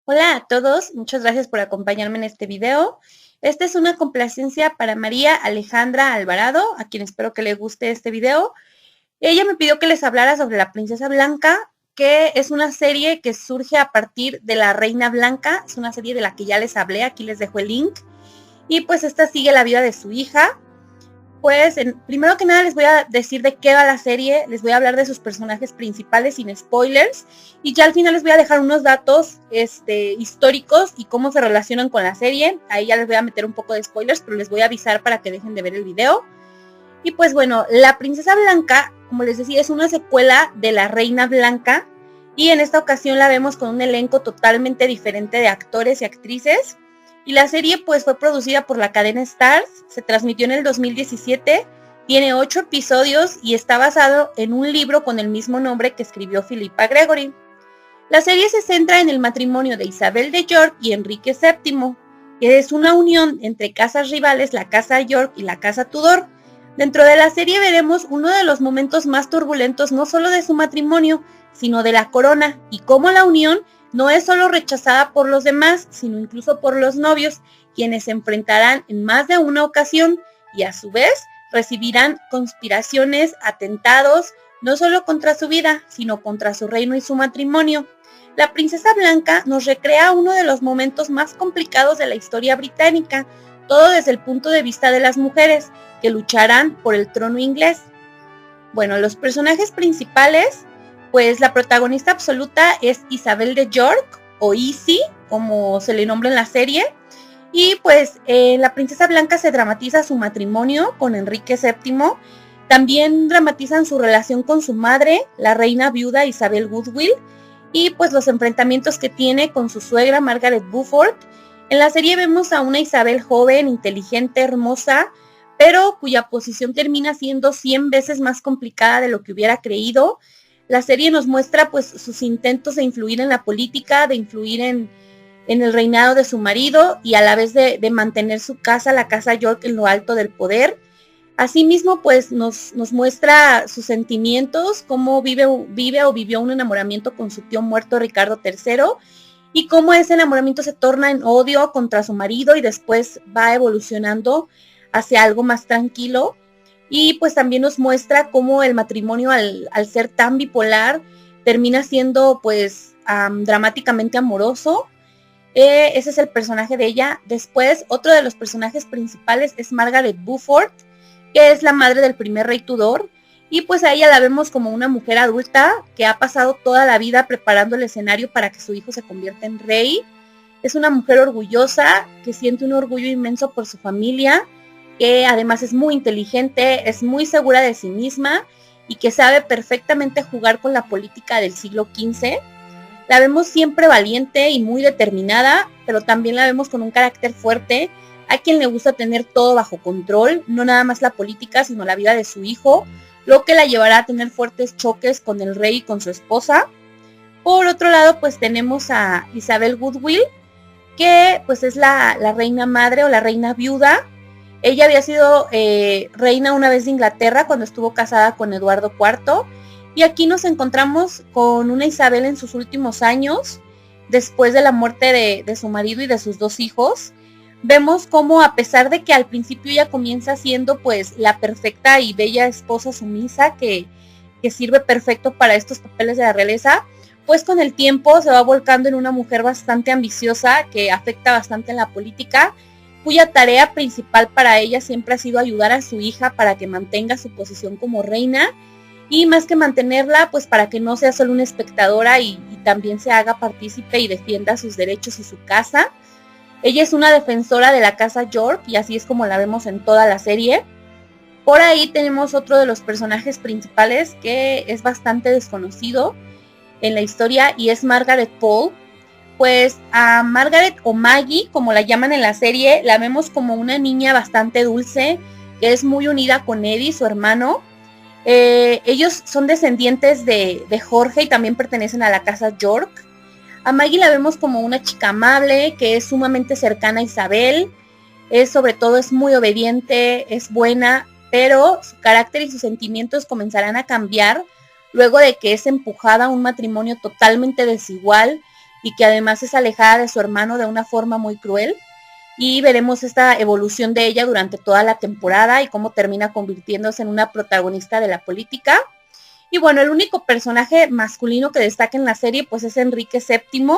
Hola a todos, muchas gracias por acompañarme en este video. Esta es una complacencia para María Alejandra Alvarado, a quien espero que le guste este video. Ella me pidió que les hablara sobre La Princesa Blanca, que es una serie que surge a partir de La Reina Blanca. Es una serie de la que ya les hablé, aquí les dejo el link. Y pues esta sigue la vida de su hija. Pues primero que nada les voy a decir de qué va la serie, les voy a hablar de sus personajes principales sin spoilers y ya al final les voy a dejar unos datos históricos y cómo se relacionan con la serie. Ahí ya les voy a meter un poco de spoilers, pero les voy a avisar para que dejen de ver el video. Y pues bueno, La Princesa Blanca, como les decía, es una secuela de La Reina Blanca y en esta ocasión la vemos con un elenco totalmente diferente de actores y actrices. Y la serie pues fue producida por la cadena Starz, se transmitió en el 2017, tiene 8 episodios y está basado en un libro con el mismo nombre que escribió Philippa Gregory. La serie se centra en el matrimonio de Isabel de York y Enrique VII, que es una unión entre casas rivales, la casa York y la casa Tudor. Dentro de la serie veremos uno de los momentos más turbulentos no solo de su matrimonio, sino de la corona, y cómo la unión no es solo rechazada por los demás, sino incluso por los novios, quienes se enfrentarán en más de una ocasión y a su vez recibirán conspiraciones, atentados, no solo contra su vida, sino contra su reino y su matrimonio. La Princesa Blanca nos recrea uno de los momentos más complicados de la historia británica, todo desde el punto de vista de las mujeres, que lucharán por el trono inglés. Bueno, los personajes principales, pues la protagonista absoluta es Isabel de York, o Isi, como se le nombra en la serie, y pues la Princesa Blanca se dramatiza su matrimonio con Enrique VII, también dramatizan su relación con su madre, la reina viuda Isabel Woodville, y pues los enfrentamientos que tiene con su suegra Margaret Beaufort. En la serie vemos a una Isabel joven, inteligente, hermosa, pero cuya posición termina siendo 100 veces más complicada de lo que hubiera creído. La serie nos muestra pues sus intentos de influir en la política, de influir en el reinado de su marido y a la vez de mantener su casa, la casa York, en lo alto del poder. Asimismo, pues nos muestra sus sentimientos, cómo vive o vivió un enamoramiento con su tío muerto Ricardo III y cómo ese enamoramiento se torna en odio contra su marido y después va evolucionando hacia algo más tranquilo. Y pues también nos muestra cómo el matrimonio al ser tan bipolar termina siendo pues dramáticamente amoroso. Ese es el personaje de ella. Después, otro de los personajes principales es Margaret Beaufort, que es la madre del primer rey Tudor, y pues a ella la vemos como una mujer adulta que ha pasado toda la vida preparando el escenario para que su hijo se convierta en rey. Es una mujer orgullosa, que siente un orgullo inmenso por su familia, que además es muy inteligente, es muy segura de sí misma y que sabe perfectamente jugar con la política del siglo XV. La vemos siempre valiente y muy determinada, pero también la vemos con un carácter fuerte, a quien le gusta tener todo bajo control, no nada más la política, sino la vida de su hijo, lo que la llevará a tener fuertes choques con el rey y con su esposa. Por otro lado, pues tenemos a Isabel Woodville, que pues es la reina madre o la reina viuda. Ella había sido reina una vez de Inglaterra cuando estuvo casada con Eduardo IV, y aquí nos encontramos con una Isabel en sus últimos años, después de la muerte de su marido y de sus 2 hijos. Vemos cómo, a pesar de que al principio ella comienza siendo pues la perfecta y bella esposa sumisa que sirve perfecto para estos papeles de la realeza, pues con el tiempo se va volcando en una mujer bastante ambiciosa que afecta bastante en la política, cuya tarea principal para ella siempre ha sido ayudar a su hija para que mantenga su posición como reina, y más que mantenerla, pues para que no sea solo una espectadora y también se haga partícipe y defienda sus derechos y su casa. Ella es una defensora de la casa York y así es como la vemos en toda la serie. Por ahí tenemos otro de los personajes principales que es bastante desconocido en la historia y es Margaret Pole. Pues a Margaret, o Maggie, como la llaman en la serie, la vemos como una niña bastante dulce, que es muy unida con Eddie, su hermano. Ellos son descendientes de Jorge y también pertenecen a la casa York. A Maggie la vemos como una chica amable, que es sumamente cercana a Isabel, sobre todo es muy obediente, es buena, pero su carácter y sus sentimientos comenzarán a cambiar luego de que es empujada a un matrimonio totalmente desigual y que además es alejada de su hermano de una forma muy cruel. Y veremos esta evolución de ella durante toda la temporada y cómo termina convirtiéndose en una protagonista de la política. Y bueno, el único personaje masculino que destaca en la serie pues es Enrique VII,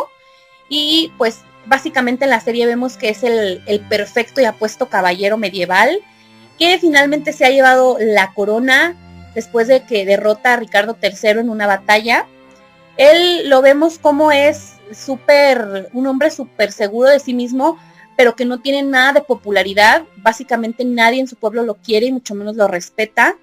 y pues básicamente en la serie vemos que es el perfecto y apuesto caballero medieval que finalmente se ha llevado la corona después de que derrota a Ricardo III en una batalla. Él lo vemos como es un hombre súper seguro de sí mismo, pero que no tiene nada de popularidad. Básicamente nadie en su pueblo lo quiere y mucho menos lo respeta.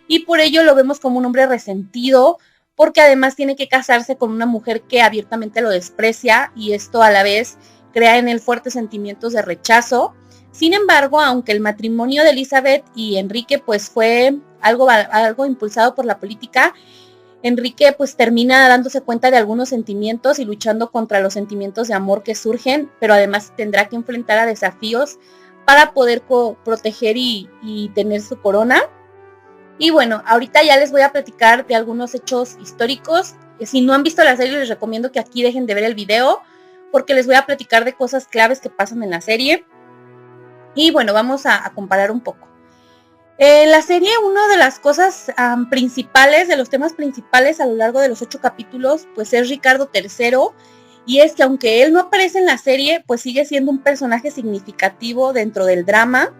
Y por ello lo vemos como un hombre resentido, porque además tiene que casarse con una mujer que abiertamente lo desprecia, y esto a la vez crea en él fuertes sentimientos de rechazo. Sin embargo, aunque el matrimonio de Elizabeth y Enrique pues fue algo impulsado por la política, Enrique pues termina dándose cuenta de algunos sentimientos y luchando contra los sentimientos de amor que surgen, pero además tendrá que enfrentar a desafíos para poder proteger y tener su corona. Y bueno, ahorita ya les voy a platicar de algunos hechos históricos. Si no han visto la serie, les recomiendo que aquí dejen de ver el video, porque les voy a platicar de cosas claves que pasan en la serie. Y bueno, vamos a comparar un poco. En la serie, una de las cosas principales, de los temas principales a lo largo de los 8 capítulos, pues es Ricardo III. Y es que aunque él no aparece en la serie, pues sigue siendo un personaje significativo dentro del drama.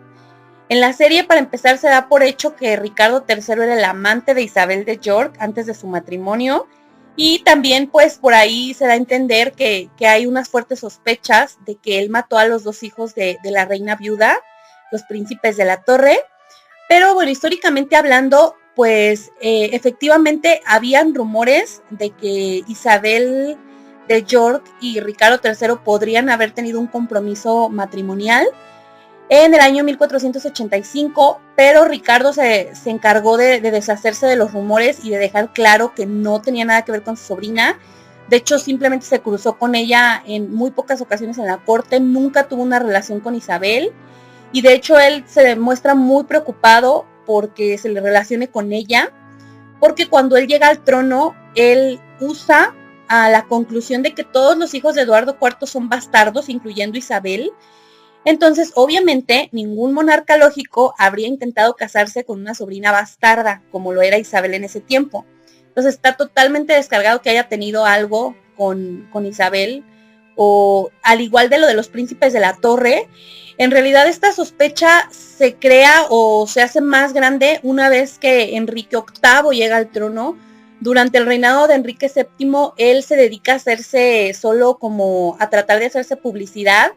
En la serie, para empezar, se da por hecho que Ricardo III era el amante de Isabel de York antes de su matrimonio. Y también, pues, por ahí se da a entender que hay unas fuertes sospechas de que él mató a los 2 hijos de la reina viuda, los príncipes de la Torre. Pero bueno, históricamente hablando, pues efectivamente habían rumores de que Isabel de York y Ricardo III podrían haber tenido un compromiso matrimonial en el año 1485, pero Ricardo se encargó de deshacerse de los rumores y de dejar claro que no tenía nada que ver con su sobrina. De hecho, simplemente se cruzó con ella en muy pocas ocasiones en la corte, nunca tuvo una relación con Isabel. Y de hecho él se demuestra muy preocupado porque se le relacione con ella, porque cuando él llega al trono, él usa a la conclusión de que todos los hijos de Eduardo IV son bastardos, incluyendo Isabel. Entonces, obviamente, ningún monarca lógico habría intentado casarse con una sobrina bastarda, como lo era Isabel en ese tiempo. Entonces, está totalmente descargado que haya tenido algo con Isabel, o al igual de lo de los príncipes de la Torre. En realidad esta sospecha se crea o se hace más grande una vez que Enrique VIII llega al trono. Durante el reinado de Enrique VII, él se dedica a hacerse solo como a tratar de hacerse publicidad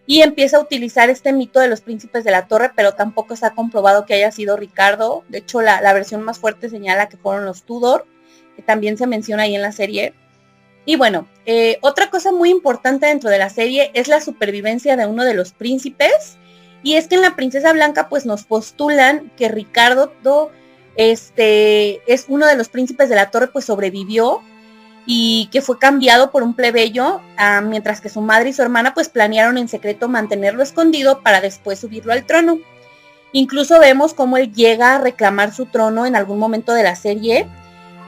y empieza a utilizar este mito de los príncipes de la Torre, pero tampoco está comprobado que haya sido Ricardo. De hecho, la versión más fuerte señala que fueron los Tudor, que también se menciona ahí en la serie. Y bueno, otra cosa muy importante dentro de la serie es la supervivencia de uno de los príncipes, y es que en La Princesa Blanca pues nos postulan que Ricardo es uno de los príncipes de la Torre, pues sobrevivió y que fue cambiado por un plebeyo, mientras que su madre y su hermana pues planearon en secreto mantenerlo escondido para después subirlo al trono. Incluso vemos cómo él llega a reclamar su trono en algún momento de la serie.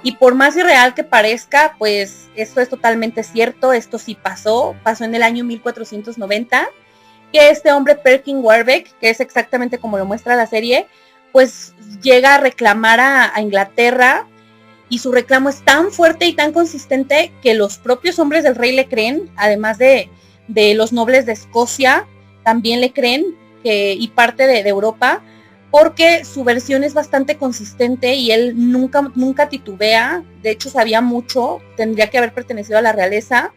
Y por más irreal que parezca, pues esto es totalmente cierto, esto sí pasó en el año 1490, que este hombre Perkin Warbeck, que es exactamente como lo muestra la serie, pues llega a reclamar a Inglaterra, y su reclamo es tan fuerte y tan consistente que los propios hombres del rey le creen, además de los nobles de Escocia, también le creen, y parte de Europa, porque su versión es bastante consistente y él nunca titubea. De hecho, sabía mucho, tendría que haber pertenecido a la realeza.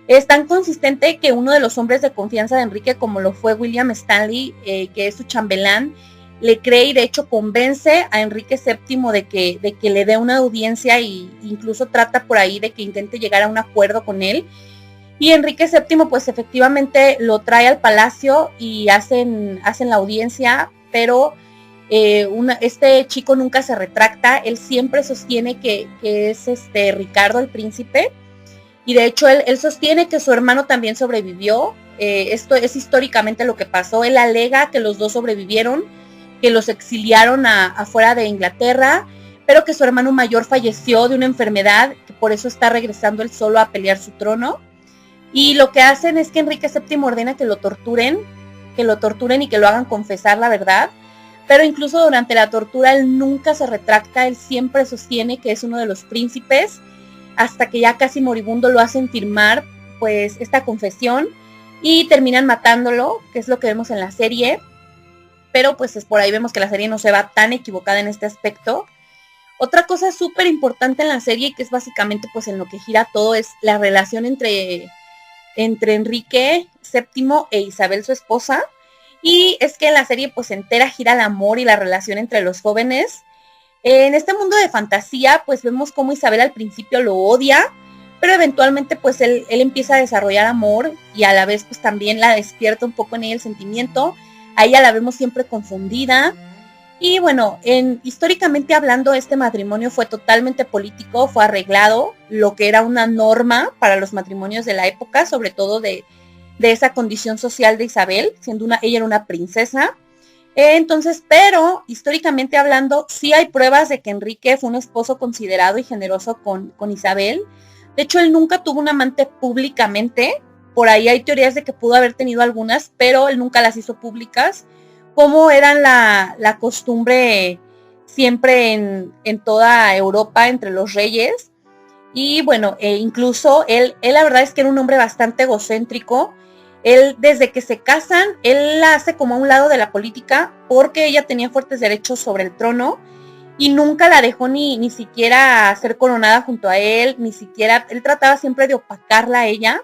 Es tan consistente que uno de los hombres de confianza de Enrique, como lo fue William Stanley, que es su chambelán, le cree y de hecho convence a Enrique VII de que le dé una audiencia, e incluso trata por ahí de que intente llegar a un acuerdo con él. Y Enrique VII pues efectivamente lo trae al palacio y hacen la audiencia, pero este chico nunca se retracta. Él siempre sostiene que es Ricardo el príncipe, y de hecho él sostiene que su hermano también sobrevivió. Esto es históricamente lo que pasó. Él alega que los dos sobrevivieron, que los exiliaron afuera de Inglaterra, pero que su hermano mayor falleció de una enfermedad, que por eso está regresando él solo a pelear su trono. Y lo que hacen es que Enrique VII ordena que lo torturen y que lo hagan confesar la verdad. Pero incluso durante la tortura él nunca se retracta, él siempre sostiene que es uno de los príncipes, hasta que ya casi moribundo lo hacen firmar pues esta confesión y terminan matándolo, que es lo que vemos en la serie. Pero pues es por ahí vemos que la serie no se va tan equivocada en este aspecto. Otra cosa súper importante en la serie, que es básicamente pues en lo que gira todo, es la relación entre Enrique VII e Isabel, su esposa. Y es que en la serie pues entera gira el amor y la relación entre los jóvenes. En este mundo de fantasía pues vemos cómo Isabel al principio lo odia, pero eventualmente pues él empieza a desarrollar amor y a la vez pues también la despierta un poco en ella el sentimiento. A ella la vemos siempre confundida. Y bueno, históricamente hablando, este matrimonio fue totalmente político, fue arreglado, lo que era una norma para los matrimonios de la época, sobre todo de esa condición social de Isabel, ella era una princesa. Entonces, pero históricamente hablando, sí hay pruebas de que Enrique fue un esposo considerado y generoso con Isabel. De hecho, él nunca tuvo un amante públicamente. Por ahí hay teorías de que pudo haber tenido algunas, pero él nunca las hizo públicas, como eran la costumbre siempre en toda Europa entre los reyes. Y bueno, incluso él la verdad es que era un hombre bastante egocéntrico. Él, desde que se casan, él la hace como a un lado de la política porque ella tenía fuertes derechos sobre el trono y nunca la dejó ni siquiera ser coronada junto a él, ni siquiera, él trataba siempre de opacarla a ella.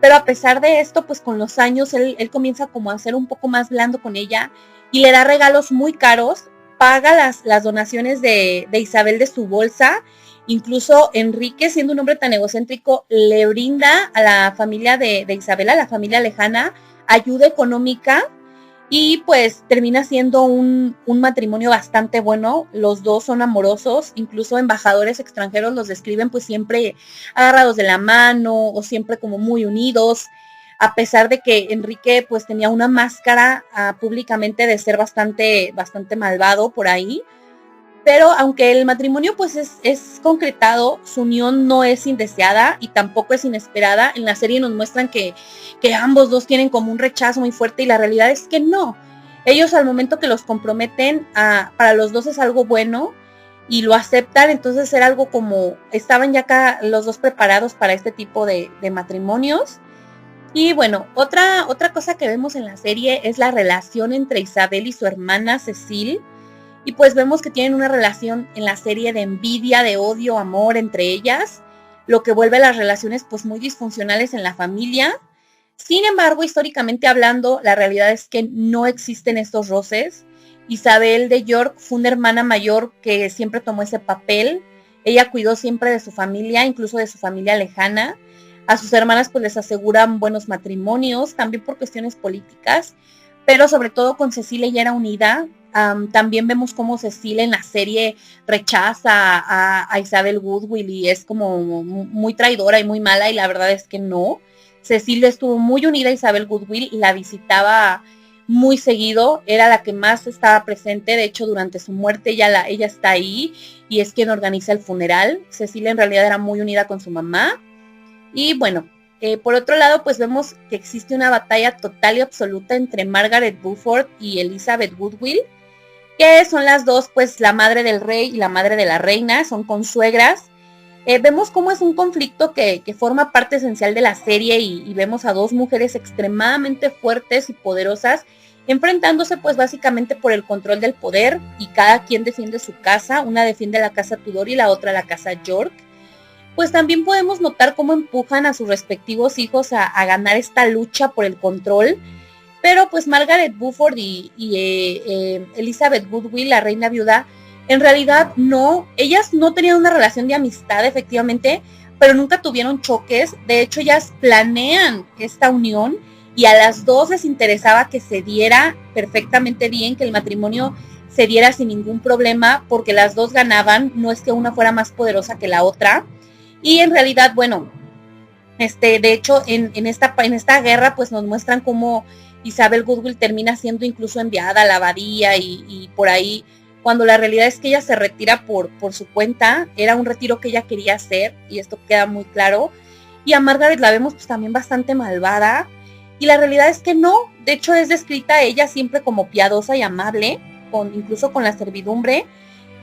Pero a pesar de esto, pues con los años él comienza como a ser un poco más blando con ella y le da regalos muy caros, paga las donaciones de Isabel de su bolsa. Incluso Enrique, siendo un hombre tan egocéntrico, le brinda a la familia de Isabel, a la familia lejana, ayuda económica y pues termina siendo un matrimonio bastante bueno. Los dos son amorosos, incluso embajadores extranjeros los describen pues siempre agarrados de la mano o siempre como muy unidos, a pesar de que Enrique pues tenía una máscara públicamente de ser bastante malvado por ahí. Pero aunque el matrimonio pues es concretado, su unión no es indeseada y tampoco es inesperada. En la serie nos muestran que ambos dos tienen como un rechazo muy fuerte y la realidad es que no. Ellos al momento que los comprometen, para los dos es algo bueno y lo aceptan, entonces era algo como, estaban ya acá los dos preparados para este tipo de matrimonios. Y bueno, otra cosa que vemos en la serie es la relación entre Isabel y su hermana Cecil. Y pues vemos que tienen una relación en la serie de envidia, de odio, amor entre ellas, lo que vuelve las relaciones pues muy disfuncionales en la familia. Sin embargo, históricamente hablando, la realidad es que no existen estos roces. Isabel de York fue una hermana mayor que siempre tomó ese papel. Ella cuidó siempre de su familia, incluso de su familia lejana. A sus hermanas pues les aseguran buenos matrimonios, también por cuestiones políticas, pero sobre todo con Cecilia ella era unida. También vemos cómo Cecilia en la serie rechaza a Isabel Goodwill y es como muy traidora y muy mala, y la verdad es que no. Cecilia estuvo muy unida a Isabel Goodwill, la visitaba muy seguido, era la que más estaba presente. De hecho, durante su muerte ella está ahí y es quien organiza el funeral. Cecilia en realidad era muy unida con su mamá. Y bueno, por otro lado, pues vemos que existe una batalla total y absoluta entre Margaret Beaufort y Elizabeth Goodwill, que son las dos, pues la madre del rey y la madre de la reina, son consuegras. Vemos cómo es un conflicto que forma parte esencial de la serie y vemos a dos mujeres extremadamente fuertes y poderosas enfrentándose pues básicamente por el control del poder, y cada quien defiende su casa. Una defiende la casa Tudor y la otra la casa York. Pues también podemos notar cómo empujan a sus respectivos hijos a ganar esta lucha por el control. Pero pues Margaret Beaufort y Elizabeth Goodwill, la reina viuda, en realidad no, ellas no tenían una relación de amistad efectivamente, pero nunca tuvieron choques. De hecho, ellas planean esta unión y a las dos les interesaba que se diera perfectamente bien, que el matrimonio se diera sin ningún problema, porque las dos ganaban, no es que una fuera más poderosa que la otra. Y en realidad, bueno, de hecho, en esta guerra, pues nos muestran cómo Isabel Goodwill termina siendo incluso enviada a la abadía y por ahí, cuando la realidad es que ella se retira por su cuenta. Era un retiro que ella quería hacer y esto queda muy claro. y a Margaret la vemos pues también bastante malvada, y la realidad es que no. De hecho es descrita ella siempre como piadosa y amable, incluso con la servidumbre,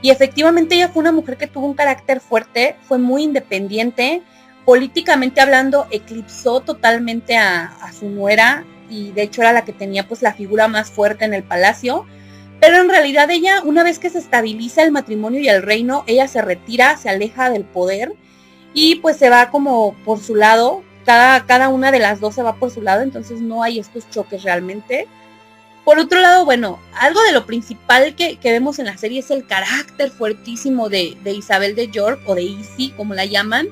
y efectivamente ella fue una mujer que tuvo un carácter fuerte, fue muy independiente, políticamente hablando eclipsó totalmente a su nuera, y de hecho era la que tenía pues la figura más fuerte en el palacio. Pero en realidad ella, una vez que se estabiliza el matrimonio y el reino, ella se retira, se aleja del poder y pues se va como por su lado. Cada una de las dos se va por su lado, entonces no hay estos choques realmente. Por otro lado, bueno, algo de lo principal que vemos en la serie es el carácter fuertísimo de Isabel de York, o de Izzy, como la llaman.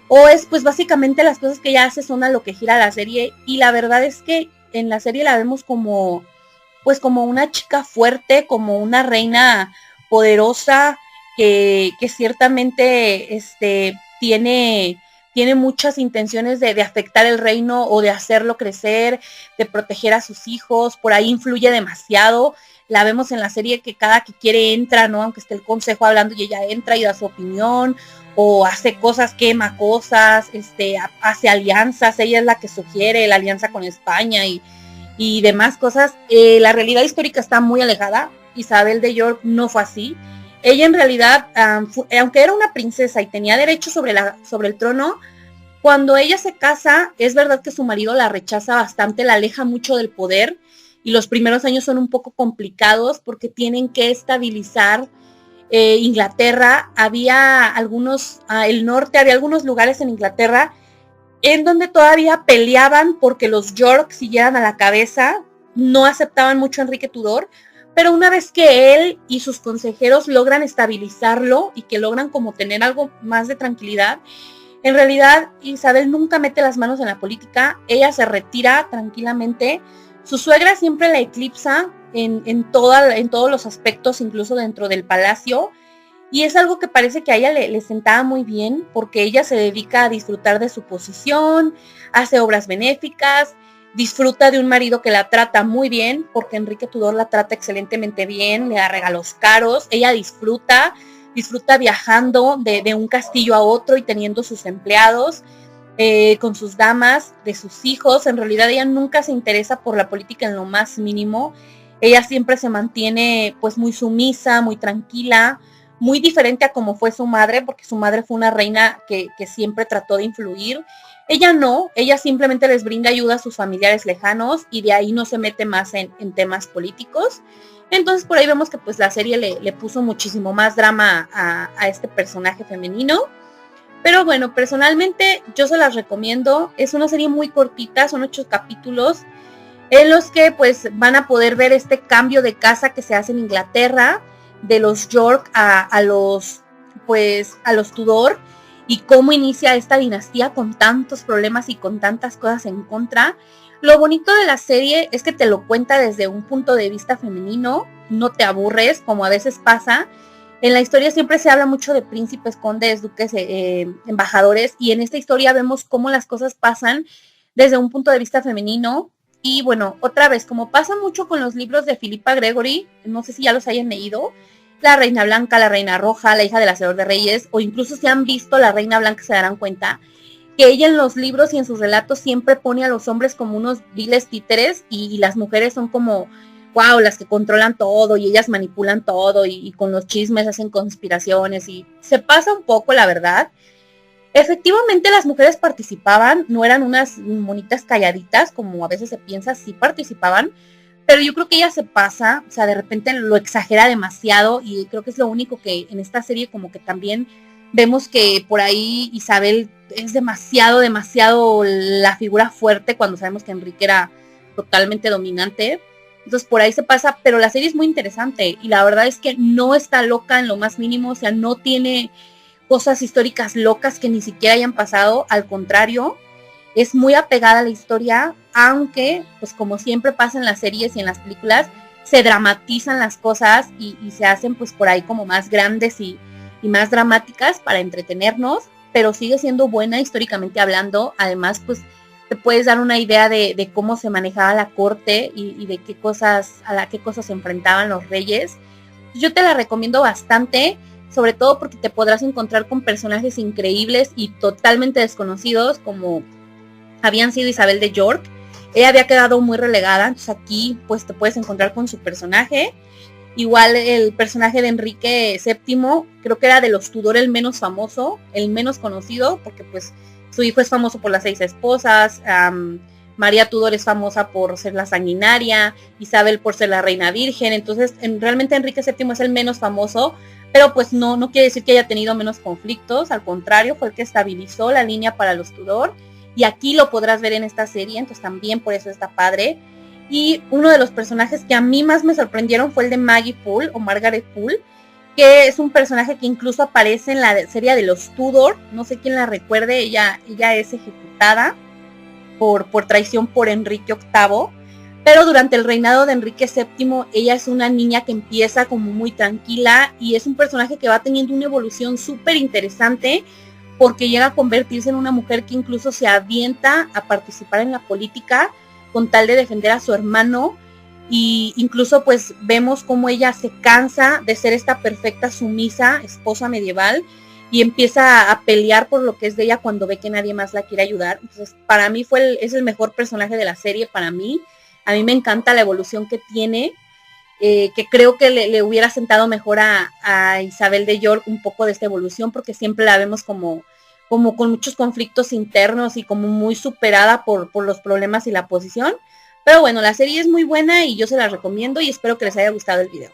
O es pues básicamente las cosas que ella hace son a lo que gira la serie, y la verdad es que en la serie la vemos como pues como una chica fuerte, como una reina poderosa que ciertamente tiene muchas intenciones de afectar el reino o de hacerlo crecer, de proteger a sus hijos. Por ahí influye demasiado. La vemos en la serie que cada que quiere entra, ¿no? Aunque esté el consejo hablando y ella entra y da su opinión, o hace cosas, quema cosas, hace alianzas. Ella es la que sugiere la alianza con España y demás cosas. La realidad histórica está muy alejada. Isabel de York no fue así. Ella en realidad, aunque era una princesa y tenía derecho sobre el trono, cuando ella se casa, es verdad que su marido la rechaza bastante, la aleja mucho del poder, y los primeros años son un poco complicados porque tienen que estabilizar Inglaterra. Había el norte, había algunos lugares en Inglaterra en donde todavía peleaban porque los York siguieran a la cabeza, no aceptaban mucho a Enrique Tudor, pero una vez que él y sus consejeros logran estabilizarlo y que logran como tener algo más de tranquilidad, en realidad Isabel nunca mete las manos en la política, ella se retira tranquilamente. Su suegra siempre la eclipsa en todos los aspectos, incluso dentro del palacio. Y es algo que parece que a ella le sentaba muy bien, porque ella se dedica a disfrutar de su posición, hace obras benéficas, disfruta de un marido que la trata muy bien, porque Enrique Tudor la trata excelentemente bien, le da regalos caros. Ella disfruta viajando de un castillo a otro y teniendo sus empleados, con sus damas, de sus hijos. En realidad ella nunca se interesa por la política en lo más mínimo. Ella siempre se mantiene pues muy sumisa, muy tranquila, muy diferente a como fue su madre, porque su madre fue una reina que siempre trató de influir. Ella no, ella simplemente les brinda ayuda a sus familiares lejanos y de ahí no se mete más en temas políticos. Entonces por ahí vemos que pues la serie le puso muchísimo más drama a este personaje femenino. Pero bueno, personalmente yo se las recomiendo. Es una serie muy cortita, son 8 capítulos en los que pues van a poder ver este cambio de casa que se hace en Inglaterra, de los York a los Tudor, y cómo inicia esta dinastía con tantos problemas y con tantas cosas en contra. Lo bonito de la serie es que te lo cuenta desde un punto de vista femenino, no te aburres como a veces pasa. En la historia siempre se habla mucho de príncipes, condes, duques, embajadores, y en esta historia vemos cómo las cosas pasan desde un punto de vista femenino. Y bueno, otra vez, como pasa mucho con los libros de Philippa Gregory, no sé si ya los hayan leído, La Reina Blanca, La Reina Roja, La Hija del Hacedor de Reyes, o incluso si han visto La Reina Blanca se darán cuenta que ella en los libros y en sus relatos siempre pone a los hombres como unos viles títeres, y las mujeres son como, wow, las que controlan todo y ellas manipulan todo y con los chismes hacen conspiraciones, y se pasa un poco, la verdad. Efectivamente las mujeres participaban, no eran unas monitas calladitas como a veces se piensa, sí participaban, pero yo creo que ella se pasa, o sea, de repente lo exagera demasiado, y creo que es lo único que en esta serie como que también vemos que por ahí Isabel es demasiado la figura fuerte, cuando sabemos que Enrique era totalmente dominante. Entonces por ahí se pasa, pero la serie es muy interesante y la verdad es que no está loca en lo más mínimo, o sea, no tiene cosas históricas locas que ni siquiera hayan pasado, al contrario, es muy apegada a la historia, aunque, pues como siempre pasa en las series y en las películas, se dramatizan las cosas y se hacen pues por ahí como más grandes y más dramáticas para entretenernos, pero sigue siendo buena históricamente hablando. Además, pues te puedes dar una idea de cómo se manejaba la corte y de qué cosas se enfrentaban los reyes. Yo te la recomiendo bastante. sobre todo porque te podrás encontrar con personajes increíbles y totalmente desconocidos, como habían sido Isabel de York. Ella había quedado muy relegada, entonces aquí pues te puedes encontrar con su personaje. Igual el personaje de Enrique VII, creo que era de los Tudor el menos famoso, el menos conocido, porque pues su hijo es famoso por las 6 esposas, María Tudor es famosa por ser la sanguinaria, Isabel por ser la reina virgen, entonces realmente Enrique VII es el menos famoso, pero pues no quiere decir que haya tenido menos conflictos, al contrario, fue el que estabilizó la línea para los Tudor, y aquí lo podrás ver en esta serie, entonces también por eso está padre. Y uno de los personajes que a mí más me sorprendieron fue el de Maggie Poole o Margaret Poole, que es un personaje que incluso aparece en la serie de los Tudor, no sé quién la recuerde, ella es ejecutada por traición por Enrique VIII, pero durante el reinado de Enrique VII ella es una niña que empieza como muy tranquila y es un personaje que va teniendo una evolución súper interesante porque llega a convertirse en una mujer que incluso se avienta a participar en la política con tal de defender a su hermano, y incluso pues vemos cómo ella se cansa de ser esta perfecta sumisa esposa medieval y empieza a pelear por lo que es de ella cuando ve que nadie más la quiere ayudar. Entonces para mí es el mejor personaje de la serie, para mí. A mí me encanta la evolución que tiene, que creo que le hubiera sentado mejor a Isabel de York un poco de esta evolución, porque siempre la vemos como con muchos conflictos internos y como muy superada por los problemas y la posición. Pero bueno, la serie es muy buena y yo se la recomiendo y espero que les haya gustado el video.